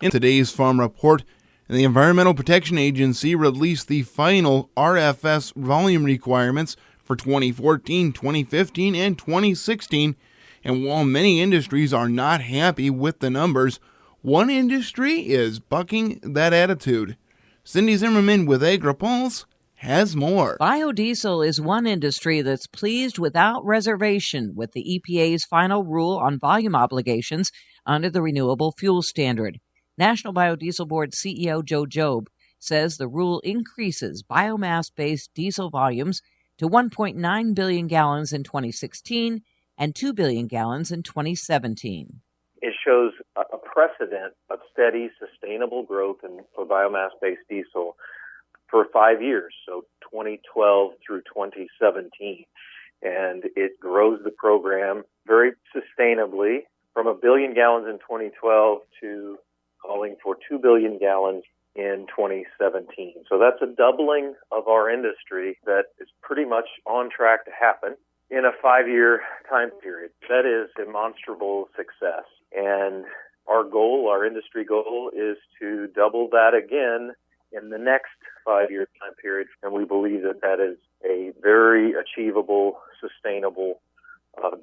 In today's farm report, the Environmental Protection Agency released the final RFS volume requirements for 2014, 2015, and 2016. And while many industries are not happy with the numbers, one industry is bucking that attitude. Cindy Zimmerman with AgriPulse has more. Biodiesel is one industry that's pleased without reservation with the EPA's final rule on volume obligations under the Renewable Fuel Standard. National Biodiesel Board CEO Joe Jobe says the rule increases biomass-based diesel volumes to 1.9 billion gallons in 2016 and 2 billion gallons in 2017. It shows a precedent of steady, sustainable growth for biomass-based diesel for 5 years, so 2012 through 2017. And it grows the program very sustainably from 1 billion gallons in 2012 to calling for 2 billion gallons in 2017. So that's a doubling of our industry that is pretty much on track to happen in a 5-year time period. That is demonstrable success. And our industry goal is to double that again in the next 5-year time period. And we believe that that is a very achievable, sustainable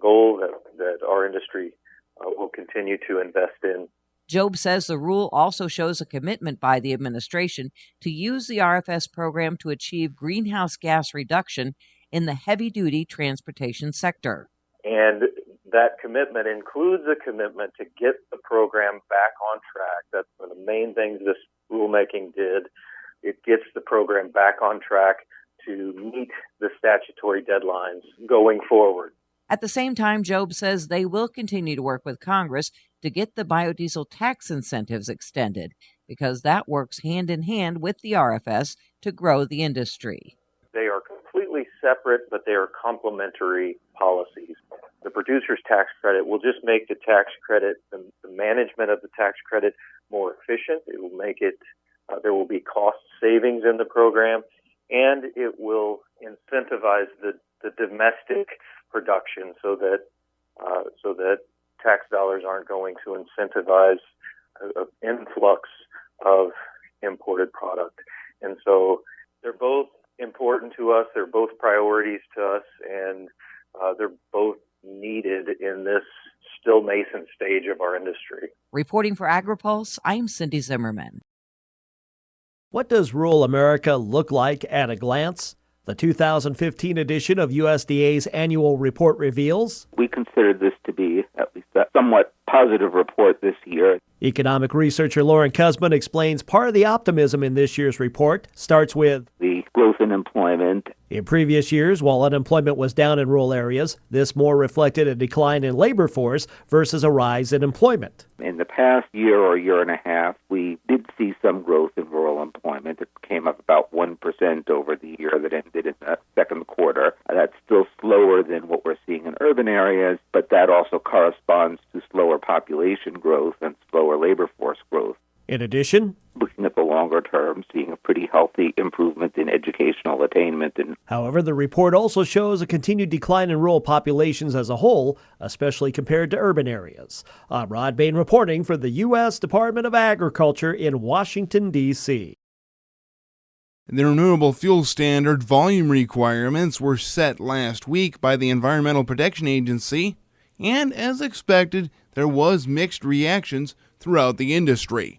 goal that our industry will continue to invest in. Jobe says the rule also shows a commitment by the administration to use the RFS program to achieve greenhouse gas reduction in the heavy-duty transportation sector. And that commitment includes a commitment to get the program back on track. That's one of the main things this rulemaking did. It gets the program back on track to meet the statutory deadlines going forward. At the same time, Jobe says they will continue to work with Congress to get the biodiesel tax incentives extended because that works hand in hand with the RFS to grow the industry. They are completely separate, but they are complementary policies. The producer's tax credit will just make the tax credit, the management of the tax credit, more efficient. It will make it, there will be cost savings in the program, and it will incentivize the domestic production so that tax dollars aren't going to incentivize an influx of imported product. And so they're both important to us. They're both priorities to us, and they're both needed in this still nascent stage of our industry. Reporting for AgriPulse, I'm Cindy Zimmerman. What does rural America look like at a glance? The 2015 edition of USDA's annual report reveals. We consider this to be at least a somewhat positive report this year. Economic researcher Lauren Kuzman explains part of the optimism in this year's report starts with the growth in employment. In previous years, while unemployment was down in rural areas, this more reflected a decline in labor force versus a rise in employment. In the past year or year and a half, we did see some growth in rural employment. It came up about 1% over the year that ended in the second quarter. That's still slower than what we're seeing in urban areas, but that also corresponds to slower population growth and slower labor force growth. In addition, looking at the longer term, seeing a pretty healthy improvement in educational attainment. However, the report also shows a continued decline in rural populations as a whole, especially compared to urban areas. I'm Rod Bain reporting for the U.S. Department of Agriculture in Washington, D.C. The Renewable Fuel Standard volume requirements were set last week by the Environmental Protection Agency, and as expected, there was mixed reactions throughout the industry.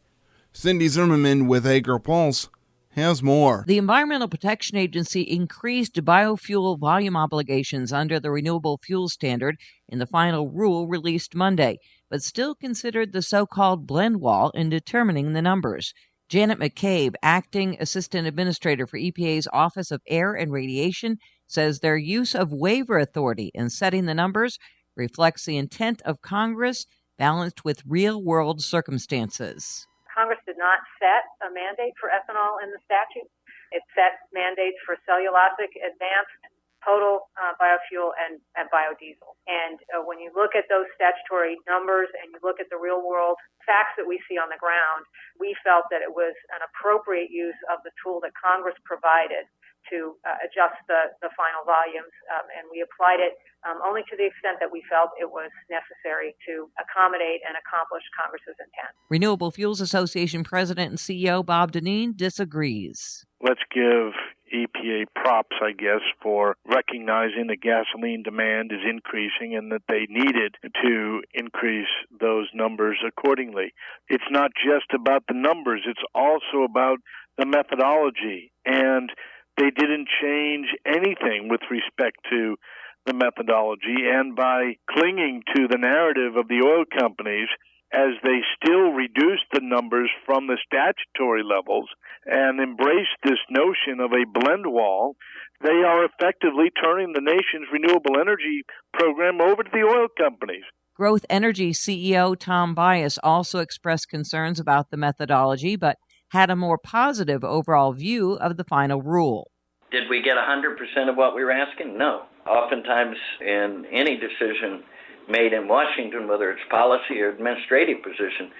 Cindy Zimmerman with AgriPulse has more. The Environmental Protection Agency increased biofuel volume obligations under the Renewable Fuel Standard in the final rule released Monday, but still considered the so-called blend wall in determining the numbers. Janet McCabe, Acting Assistant Administrator for EPA's Office of Air and Radiation, says their use of waiver authority in setting the numbers reflects the intent of Congress balanced with real-world circumstances. Congress did not set a mandate for ethanol in the statute. It set mandates for cellulosic, advanced, total biofuel, and biodiesel. And when you look at those statutory numbers and you look at the real-world facts that we see on the ground, we felt that it was an appropriate use of the tool that Congress provided to adjust the final volumes, and we applied it only to the extent that we felt it was necessary to accommodate and accomplish Congress's intent. Renewable Fuels Association President and CEO Bob Dinneen disagrees. Let's give EPA props, I guess, for recognizing that gasoline demand is increasing and that they needed to increase those numbers accordingly. It's not just about the numbers, it's also about the methodology. And they didn't change anything with respect to the methodology. And by clinging to the narrative of the oil companies, as they still reduce the numbers from the statutory levels and embrace this notion of a blend wall, they are effectively turning the nation's renewable energy program over to the oil companies. Growth Energy CEO Tom Bias also expressed concerns about the methodology, but had a more positive overall view of the final rule. Did we get 100% of what we were asking? No. Oftentimes in any decision made in Washington, whether it's policy or administrative position,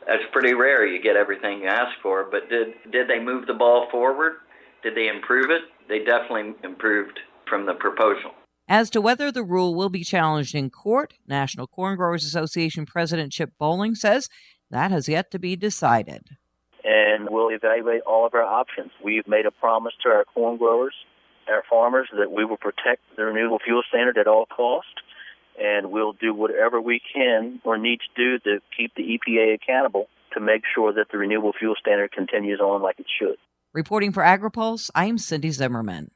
that's pretty rare you get everything you ask for. But did they move the ball forward? Did they improve it? They definitely improved from the proposal. As to whether the rule will be challenged in court, National Corn Growers Association President Chip Bowling says that has yet to be decided. And we'll evaluate all of our options. We've made a promise to our corn growers, our farmers, that we will protect the renewable fuel standard at all costs. And we'll do whatever we can or need to do to keep the EPA accountable to make sure that the renewable fuel standard continues on like it should. Reporting for AgriPulse, I'm Cindy Zimmerman.